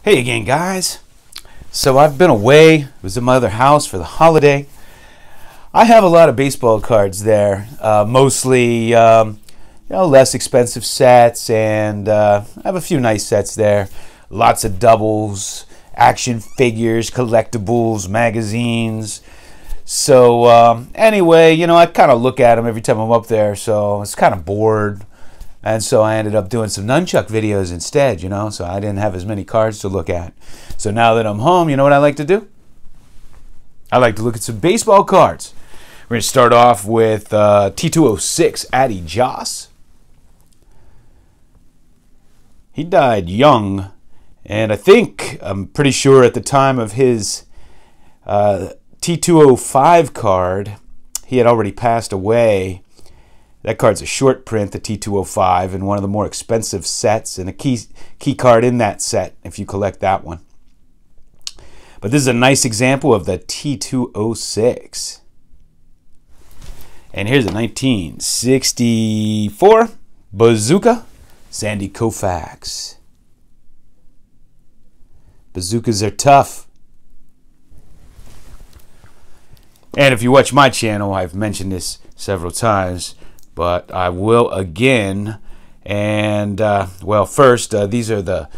Hey again, guys. So I've been away, was in my other house for the holiday. I have a lot of baseball cards there, mostly less expensive sets, and I have a few nice sets there. Lots of doubles, action figures, collectibles, magazines. So anyway, I kind of look at them every time I'm up there, so it's kind of bored. And so I ended up doing some nunchuck videos instead, so I didn't have as many cards to look at. So now that I'm home, you know what I like to do? I like to look at some baseball cards. We're going to start off with T206 Addy Joss. He died young, and I'm pretty sure at the time of his T205 card, he had already passed away. That card's a short print, the T205, and one of the more expensive sets, and a key card in that set if you collect that one. But this is a nice example of the T206. And here's a 1964 Bazooka Sandy Koufax. Bazookas are tough. And if you watch my channel, I've mentioned this several times, but I will again. And first, these are the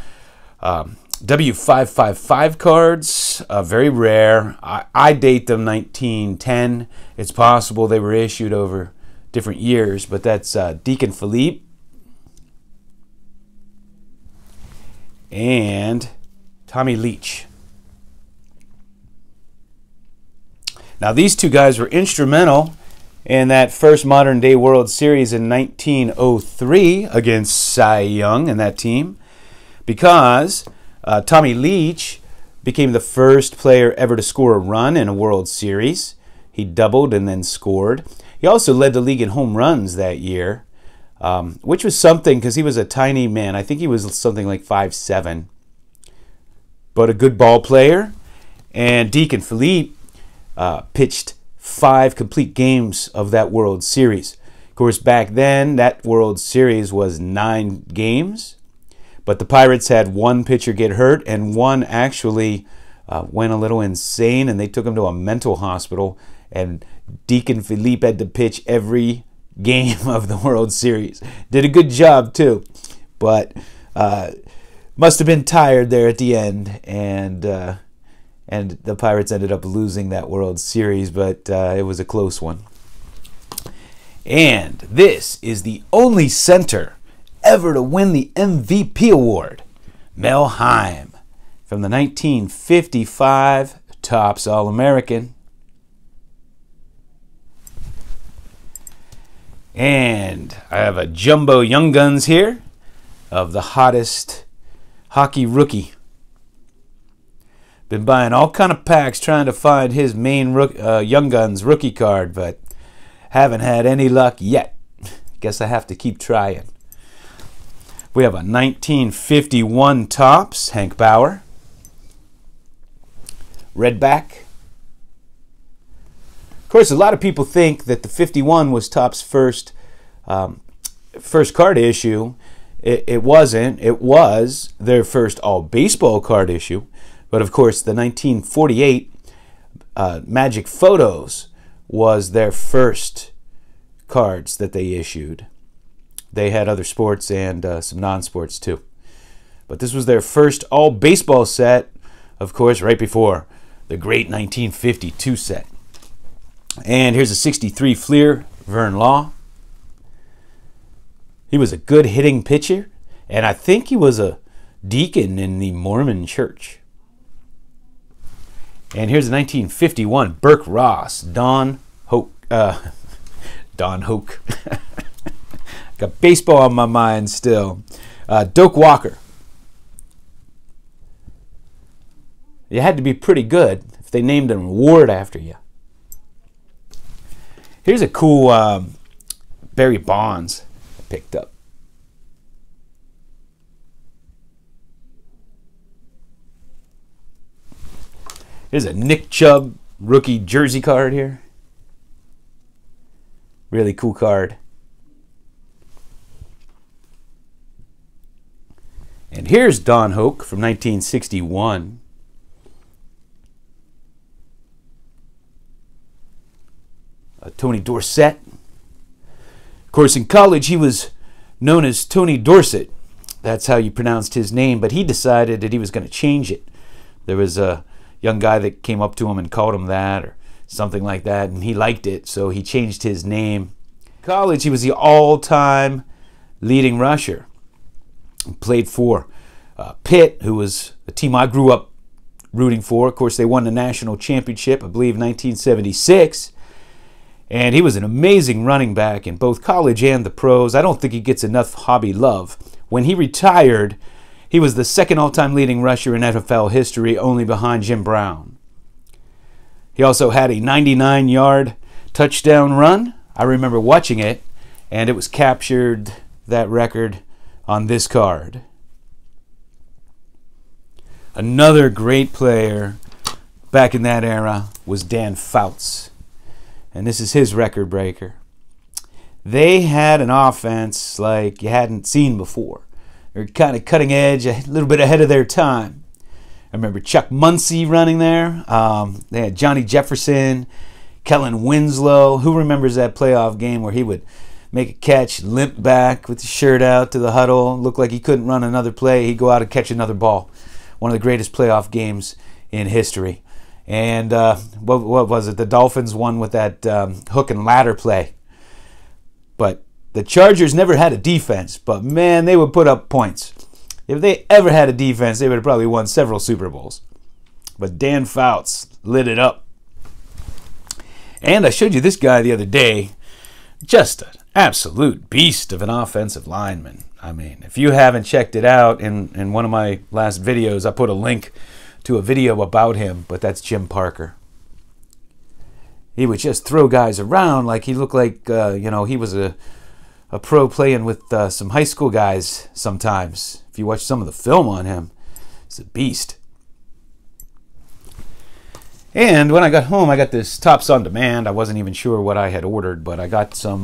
W555 cards, very rare. I date them 1910. It's possible they were issued over different years, but that's Deacon Philippe and Tommy Leach. Now these two guys were instrumental in that first modern day World Series in 1903 against Cy Young and that team, because Tommy Leach became the first player ever to score a run in a World Series. He doubled and then scored. He also led the league in home runs that year, which was something because he was a tiny man. I think he was something like 5'7", but a good ball player. And Deacon Philippe pitched 5 complete games of that World Series. Of course, back then, that World Series was 9 games, but the Pirates had one pitcher get hurt, and one actually went a little insane, and they took him to a mental hospital, and Deacon Philippe had to pitch every game of the World Series. Did a good job, too, but must have been tired there at the end, and the Pirates ended up losing that World Series, but it was a close one. And this is the only center ever to win the MVP award, Mel Heim, from the 1955 Topps All-American. And I have a jumbo Young Guns here of the hottest hockey rookie. Been buying all kind of packs trying to find his main Young Guns rookie card, but haven't had any luck yet. Guess I have to keep trying. We have a 1951 Topps Hank Bauer. Redback. Of course, a lot of people think that the 51 was Topps' first card issue. It wasn't. It was their first all-baseball card issue. But of course, the 1948 Magic Photos was their first cards that they issued. They had other sports and some non-sports too. But this was their first all-baseball set, of course, right before the great 1952 set. And here's a 63 Fleer Vern Law. He was a good hitting pitcher, and I think he was a deacon in the Mormon church. And here's a 1951 Burke Ross, Don Hoke. Don Hoke. Got baseball on my mind still. Doak Walker. You had to be pretty good if they named an award after you. Here's a cool Barry Bonds I picked up. Here's a Nick Chubb rookie jersey card here. Really cool card. And Here's Don Hoke from 1961. Tony Dorsett. Of course, in college, he was known as Tony Dorsett. That's how you pronounced his name, but he decided that he was going to change it. There was a young guy that came up to him and called him that or something like that, and he liked it, so he changed his name. In college, he was the all-time leading rusher. He played for Pitt, who was a team I grew up rooting for. Of course, they won the national championship, I believe, 1976. And he was an amazing running back in both college and the pros. I don't think he gets enough hobby love. When he retired, he was the second all-time leading rusher in NFL history, only behind Jim Brown. He also had a 99-yard touchdown run. I remember watching it, and it was captured, that record, on this card. Another great player back in that era was Dan Fouts. And this is his record breaker. They had an offense like you hadn't seen before. They were kind of cutting edge, a little bit ahead of their time. I remember Chuck Muncie running there. They had Johnny Jefferson, Kellen Winslow. Who remembers that playoff game where he would make a catch, limp back with his shirt out to the huddle, look like he couldn't run another play. He'd go out and catch another ball. One of the greatest playoff games in history. And what was it? The Dolphins won with that hook and ladder play. But the Chargers never had a defense. But, man, they would put up points. If they ever had a defense, they would have probably won several Super Bowls. But Dan Fouts lit it up. And I showed you this guy the other day. Just an absolute beast of an offensive lineman. I mean, if you haven't checked it out, in one of my last videos, I put a link to a video about him, but that's Jim Parker. He would just throw guys around like he looked like, he was a pro playing with some high school guys sometimes. If you watch some of the film on him, he's a beast. And when I got home, I got this Tops on Demand. I wasn't even sure what I had ordered, but I got some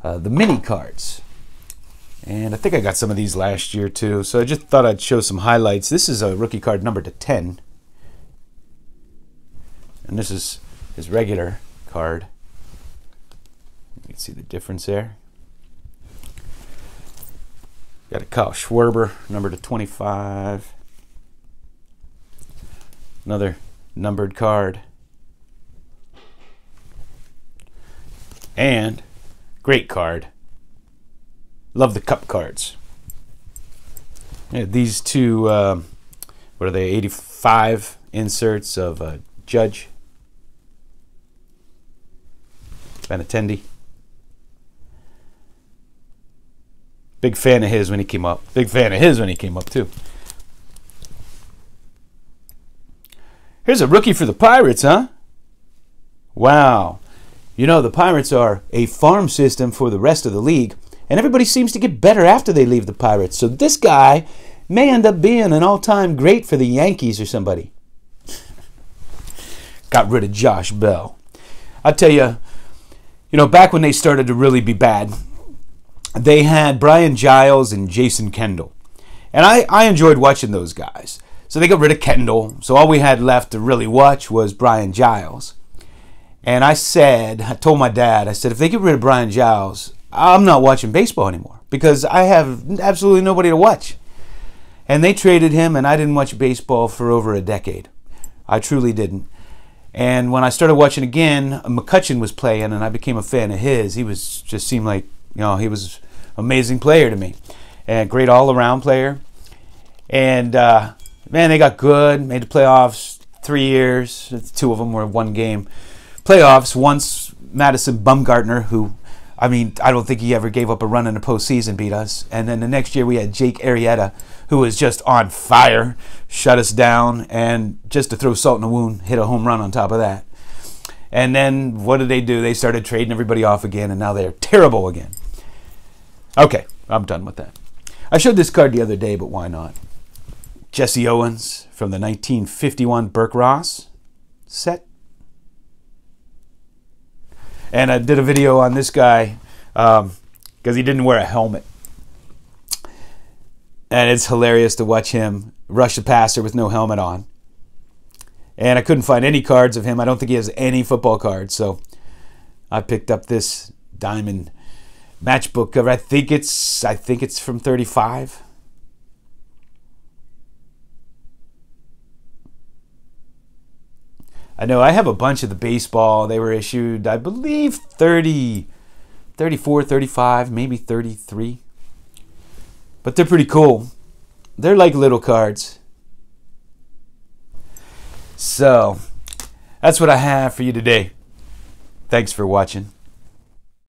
the mini cards. And I think I got some of these last year too. So I just thought I'd show some highlights. This is a rookie card numbered to 10. And this is his regular card. You can see the difference there. Got a Kyle Schwarber numbered to 25. Another numbered card. And great card. Love the cup cards. Yeah, these two, what are they, 85 inserts of Judge Benintendi. Big fan of his when he came up. Big fan of his when he came up, too. Here's a rookie for the Pirates, huh? Wow. You know, the Pirates are a farm system for the rest of the league. And everybody seems to get better after they leave the Pirates. So this guy may end up being an all-time great for the Yankees or somebody. Got rid of Josh Bell. I'll tell you, back when they started to really be bad, they had Brian Giles and Jason Kendall. And I enjoyed watching those guys. So they got rid of Kendall. So all we had left to really watch was Brian Giles. And I told my dad, I said, if they get rid of Brian Giles, I'm not watching baseball anymore because I have absolutely nobody to watch. And they traded him, and I didn't watch baseball for over a decade. I truly didn't. And when I started watching again, McCutcheon was playing, and I became a fan of his. He seemed like, he was an amazing player to me. And great all-around player. And, man, they got good, made the playoffs 3 years. 2 of them were one game playoffs. Once Madison Bumgarner, who, I don't think he ever gave up a run in the postseason, beat us. And then the next year we had Jake Arrieta, who was just on fire, shut us down, and just to throw salt in the wound, hit a home run on top of that. And then what did they do? They started trading everybody off again, and now they're terrible again. Okay, I'm done with that. I showed this card the other day, but why not? Jesse Owens from the 1951 Burke Ross set. And I did a video on this guy because he didn't wear a helmet. And it's hilarious to watch him rush the passer with no helmet on. And I couldn't find any cards of him. I don't think he has any football cards. So I picked up this diamond matchbook cover. I think it's from 35. I know I have a bunch of the baseball. They were issued, I believe, 30, 34, 35, maybe 33. But they're pretty cool. They're like little cards. So, that's what I have for you today. Thanks for watching.